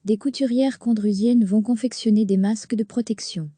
Des couturières condrusiennes vont confectionner des masques de protection.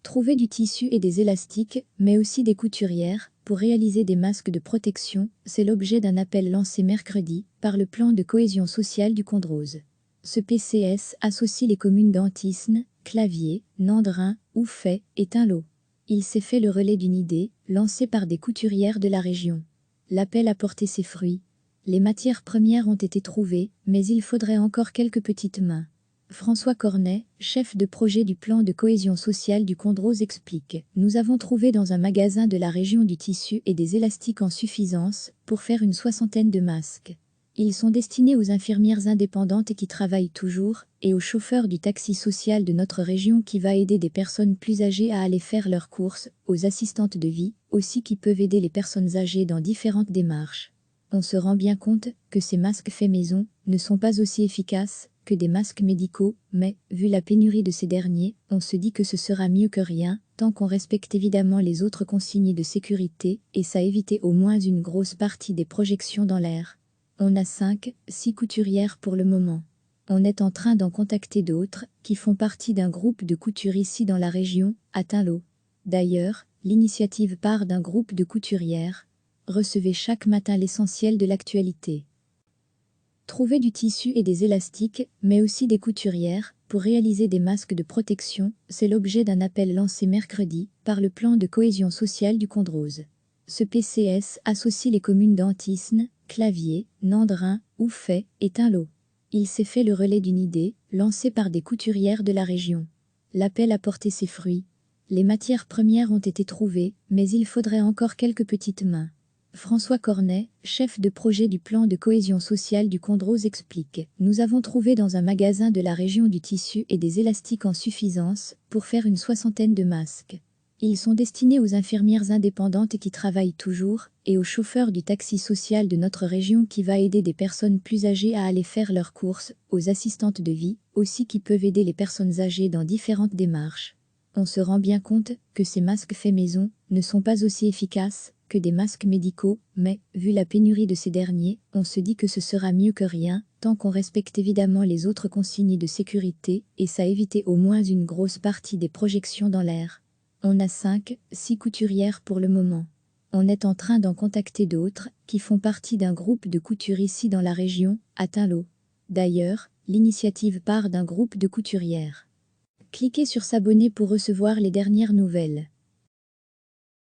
Trouver du tissu et des élastiques, mais aussi des couturières, pour réaliser des masques de protection, c'est l'objet d'un appel lancé mercredi par le plan de cohésion sociale du Condroz. Ce PCS associe les communes d'Antisne, Claviers, Nandrin, Ouffet et Tinlot. Il s'est fait le relais d'une idée, lancée par des couturières de la région. L'appel a porté ses fruits. Les matières premières ont été trouvées, mais il faudrait encore quelques petites mains. François Cornet, chef de projet du plan de cohésion sociale du Condroz explique « Nous avons trouvé dans un magasin de la région du tissu et des élastiques en suffisance pour faire une 60aine de masques. Ils sont destinés aux infirmières indépendantes qui travaillent toujours et aux chauffeurs du taxi social de notre région qui va aider des personnes plus âgées à aller faire leurs courses, aux assistantes de vie aussi qui peuvent aider les personnes âgées dans différentes démarches. On se rend bien compte que ces masques faits maison ne sont pas aussi efficaces que des masques médicaux, mais, vu la pénurie de ces derniers, on se dit que ce sera mieux que rien, tant qu'on respecte évidemment les autres consignes de sécurité, et ça éviter au moins une grosse partie des projections dans l'air. On a 5-6 couturières pour le moment. On est en train d'en contacter d'autres, qui font partie d'un groupe de couture ici dans la région, à Tinlot. D'ailleurs, l'initiative part d'un groupe de couturières. Recevez chaque matin l'essentiel de l'actualité. Trouver du tissu et des élastiques, mais aussi des couturières, pour réaliser des masques de protection, c'est l'objet d'un appel lancé mercredi par le plan de cohésion sociale du Condroz. Ce PCS associe les communes d'Antisne, Claviers, Nandrin, Ouffet et Tinlot. Il s'est fait le relais d'une idée, lancée par des couturières de la région. L'appel a porté ses fruits. Les matières premières ont été trouvées, mais il faudrait encore quelques petites mains. François Cornet, chef de projet du plan de cohésion sociale du Condroz explique « Nous avons trouvé dans un magasin de la région du tissu et des élastiques en suffisance pour faire une 60aine de masques. Ils sont destinés aux infirmières indépendantes qui travaillent toujours et aux chauffeurs du taxi social de notre région qui va aider des personnes plus âgées à aller faire leurs courses, aux assistantes de vie aussi qui peuvent aider les personnes âgées dans différentes démarches. On se rend bien compte que ces masques faits maison ne sont pas aussi efficaces que des masques médicaux, mais, vu la pénurie de ces derniers, on se dit que ce sera mieux que rien, tant qu'on respecte évidemment les autres consignes de sécurité, et ça éviter au moins une grosse partie des projections dans l'air. On a 5-6 couturières pour le moment. On est en train d'en contacter d'autres, qui font partie d'un groupe de couture ici dans la région, à Tinlot. D'ailleurs, l'initiative part d'un groupe de couturières. Cliquez sur s'abonner pour recevoir les dernières nouvelles.